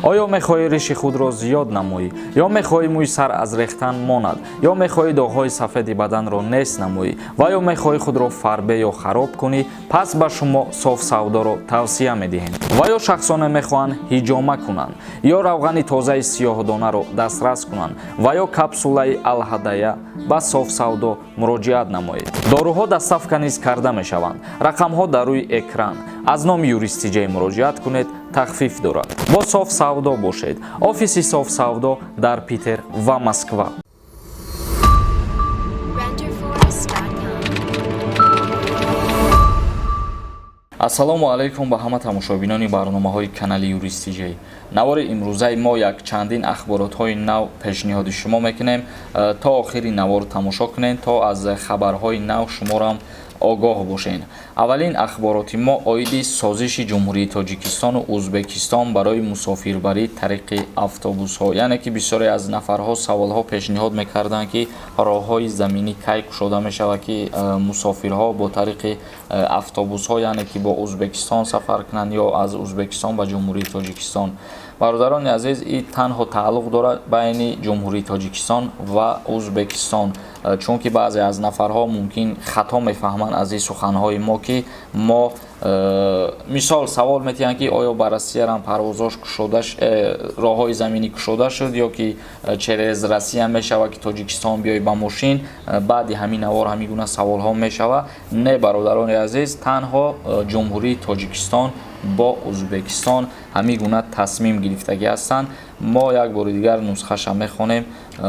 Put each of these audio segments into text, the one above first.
آیا می‌خواهی ریش خود را زیاد نمایی یا می‌خواهی موی سر از ریختن ماند یا می‌خواهی داغ‌های سفید بدن را نیست نمایی و یا می‌خواهی خود را فربه یا خراب کنی، پس به شما صاف سودا را توصیه می‌دهیم. و یا شخصانه می‌خواهند حجامه کنند یا روغن تازه سیاه‌دانه را دسترس کنند و یا کپسوله الهدایه به صاف سودا مراجعت نمایید. داروها دست‌افکنی نیز کرده می‌شوند. رقم‌ها در روی اکران. از نام یوریست جی مراجعت کنید، تخفیف دارد. با صاف سودا باشید. آفیس صاف سودا در پیتر و مسکو. ассалому алайкум ба ҳама тамошобинони барномаҳои канали юристи ҷей. навори имрӯзаи мо як чандин ахборотҳои нав пешниҳоди шумо мекунем. то охири навор тамошо кунед, то аз хабарҳои нав шуморам огоҳ бошед. аввалин ахбороти мо оиди созиши ҷумҳурии тоҷикистону ӯзбекистон барои мусофирбарӣ тариқи автобусҳо, яъне ки бисёре аз нафарҳо саволҳо пешниҳод мекарданд ки роҳҳои заминӣ кай кушода мешавад ки мусофирҳо бо тариқи автобусҳо, яъне ки бо ӯзбекистон сафар кунанд ё аз ӯзбекистон ба ҷумҳурии тоҷикистон. бародарони азиз, ин танҳо тааллуқ дорад байни ҷумҳурии тоҷикистон ва ӯзбекистон, чунки баъзе аз нафарҳо мумкин хато мефаҳманд аз ин суханҳои мо ки мо мисол савол метиҳанд ки оё ба Россиярам парвозош кушода роҳҳои заминӣ кушода шуд ё ки через Россия мешавад ки Тоҷикистон биёй ба мошин. баъди ҳамин навор ҳамин гуна саволҳо мешавад. Не, бародарони азиз, танҳо ҷумҳурии Тоҷикистон бо ӯзбекистон ҳамин гуна тасмим гирифтагӣ ҳастанд. мо як бори дигар нусхаша мехонем,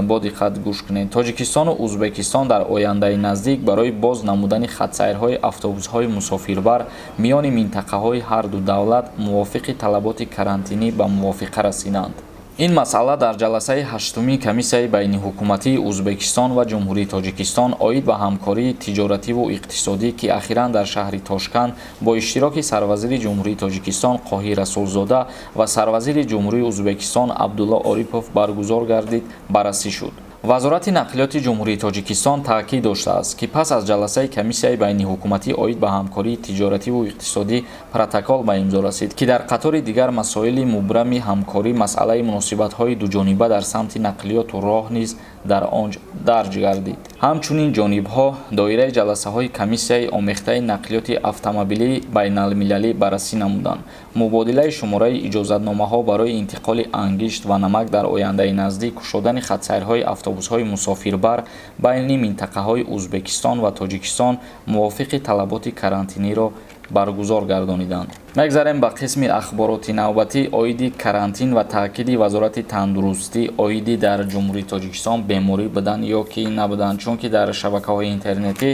бо диққат гӯш кунед. Тоҷикистону ӯзбекистон дар ояндаи наздик барои боз намудани хатсайрҳои автобусҳои мусофирбар миёни минтақаҳои ҳарду давлат мувофиқи талаботи карантинӣ ба мувофиқа расиданд. ин масъала дар ҷаласаи 8-уми комиссияи байниҳукуматии Ӯзбекистон ва ҷумҳурии Тоҷикистон оид ба ҳамкории тиҷоративу иқтисодӣ ки ахиран дар шаҳри Тошканд бо иштироки сарвазири ҷумҳурии Тоҷикистон Қоҳир Расулзода ва сарвазири ҷумҳурии Ӯзбекистон Абдулло Орипов баргузор гардид, баррасӣ шуд. вазорати нақлиёти ҷумҳурии Тоҷикистон таъкид доштааст ки пас аз ҷаласаи комиссияи байниҳукуматӣ оид ба ҳамкории тиҷоративу иқтисодӣ протокол ба имзо расид ки дар қатори дигар масоили мубрами ҳамкорӣ масъалаи муносибатҳои дуҷониба дар самти нақлиёту роҳ низ дар он дарҷ гардид. ҳамчунин ҷонибҳо доираи ҷаласаҳои комиссияи омехтаи нақлиёти автомобилии байналмилалӣ баррасӣ намуданд. мубодилаи шумораи иҷозатномаҳо барои интиқоли ангишт ва намак дар ояндаи наздик, кушодани хатсайрҳои автобусҳои мусофирбар байни минтақаҳои Ӯзбекистон ва Тоҷикистон мувофиқи талаботи карантиниро баргузор гардониданд. мегзарем ба қисми ахбороти навбатӣ оиди карантин ва таъкиди вазорати тандурустӣ оиди дар ҷумҳурии Тоҷикистон беморӣ будан ё ки набуданд, чунки дар шабакаҳои интернетӣ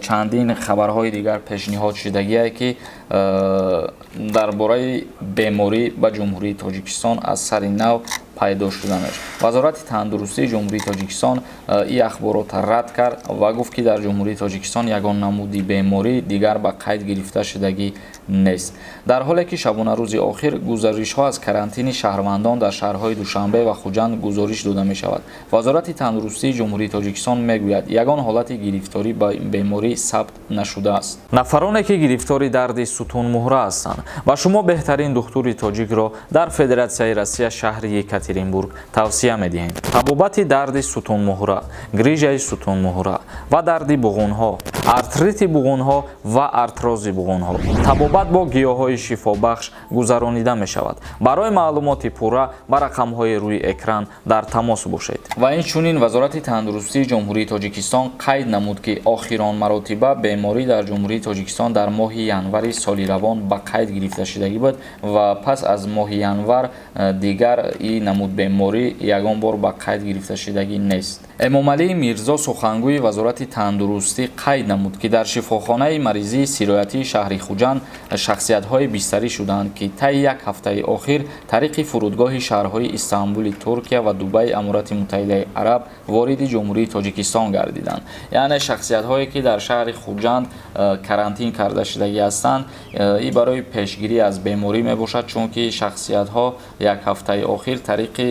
чандин хабарҳои дигар пешниҳод шудагие ки дар бораи беморӣ ба ҷумҳурии Тоҷикистон аз сари нав пайдо шуданаш. вазорати тандурустии ҷумҳурии Тоҷикистон ин ахборотро рад кард ва гуфт ки дар ҷумҳурии Тоҷикистон ягон намуди беморӣ дигар ба қайд гирифта шудагӣ нест. дар ҳоле ки шабонарӯзи охир гузаришҳо аз карантини шаҳрвандон дар шаҳрҳои Душанбе ва Хуҷанд гузориш дода мешавад. вазорати тандурустии ҷумҳурии Тоҷикистон мегӯяд ягон ҳолати гирифторӣ ба беморӣ сабт нашудааст. нафароне ки гирифтори дарди сутунмуҳра ҳастанд, ба шумо беҳтарин духтури тоҷикро дар Федератсияи Россия шаҳри Екатеринбург тавсия медиҳем. табобати дарди сутунмуҳра, грижаи сутунмуҳра ва дарди буғунҳо, артрити буғунҳо ва артрози буғунҳо. табобат бо гиёҳҳои шифобахш гузаронида мешавад. барои маълумоти пурра ба рақамҳои рӯи экран дар тамос бошед. ва инчунин вазорати тандурустии ҷумҳурии Тоҷикистон қайд намуд ки охирон маротиба беморӣ дар ҷумҳурии Тоҷикистон дар моҳи январи соли равон ба қайд гирифта шудагӣ буд ва пас аз моҳи январ дигар ин намуд беморӣ ягон бор ба қайд гирифта шудагӣ нест. эмомалии мирзо сухангӯи вазорати тандурустӣ қайд намуд ки дар шифохонаи маризии сироятии шаҳри Хуҷанд шахсиятҳои бистарӣ шуданд ки таи як ҳафтаи охир тариқи фурудгоҳи шаҳрҳои Истанбули Туркия ва Дубаи Амурати Муттаҳидаи Араб вориди ҷумҳурии Тоҷикистон гардиданд. яъне шахсиятҳое ки дар шаҳри Хуҷанд карантин карда шудагӣ ҳастанд, ин барои пешгирӣ аз беморӣ мебошад, чунки шахсиятҳо як ҳафтаи охир тариқи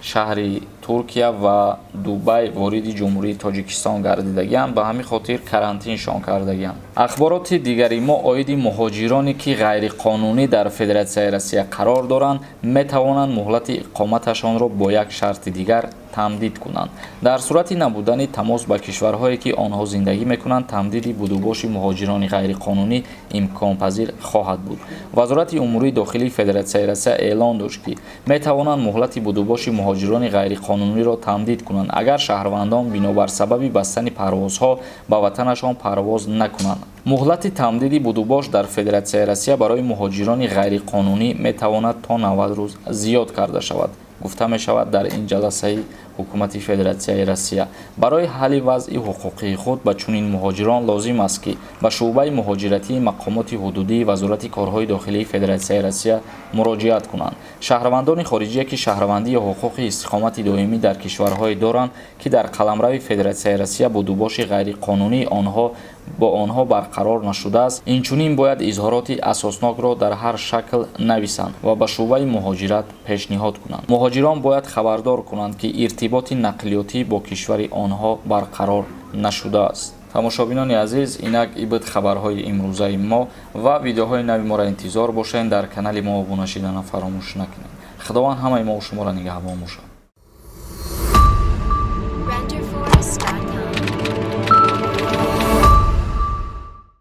шаҳри Туркия ва Дубай вориди Ҷумҳурии Тоҷикистон гардидагианд, ба ҳамин хотир карантиншон кардагианд. Ахбороти дигари мо оиди муҳоҷироне ки ғайриқонунӣ дар Федератсияи Россия қарор доранд, метавонанд муҳлати иқоматашонро бо як шарти дигар тамдид кунанд. Дар сурати набудани тамос ба кишварҳое ки онҳо зиндагӣ мекунанд, тамдиди будубоши муҳоҷирони ғайриқонунӣ имконпазир хоҳад буд. Вазорати умурии дохилии Федератсияи Россия эълон дошт ки метавонанд муҳлати будубоши муҳоҷирони ғайриқонуниро тамдид кунанд, агар шаҳрвандон бинобар сабаби бастани парвозҳо ба ватанашон парвоз накунанд. муҳлати тамдиди будубош дар Федератсияи Россия барои муҳоҷирони ғайриқонунӣ метавонад то 90 рӯз зиёд карда шавад, гуфта мешавад дар ин ҷаласаи ҳукумати Федератсияи Россия. Барои ҳалли вазъи ҳуқуқии худ ба чунин муҳоҷирон лозим аст ки ба шуъбаи муҳоҷиратии мақомоти ҳудудии Вазорати корҳои дохилии Федератсияи Россия муроҷиат кунанд. Шаҳрвандони хориҷие ки шаҳрвандӣ ё ҳуқуқи истиқомати доимӣ дар кишварҳое доранд ки дар қаламрави Федератсияи Россия будубоши ғайриқонунии бо онҳо барқарор нашудааст, инчунин бояд изҳороти асоснокро дар ҳар шакл нависанд ва ба шуъбаи муҳоҷират пешниҳод кунанд. муҳоҷирон бояд хабардор кунанд ки иртиботи нақлиётӣ бо кишвари онҳо барқарор нашудааст. тамошобинони азиз, инак ибд хабарҳои имрӯзаи мо ва видеоҳои нави моро интизор бошед. Дар канали мо обуна шидана фаромӯш накунед. Худованд ҳамаи мо шуморо нигаҳбон бошад.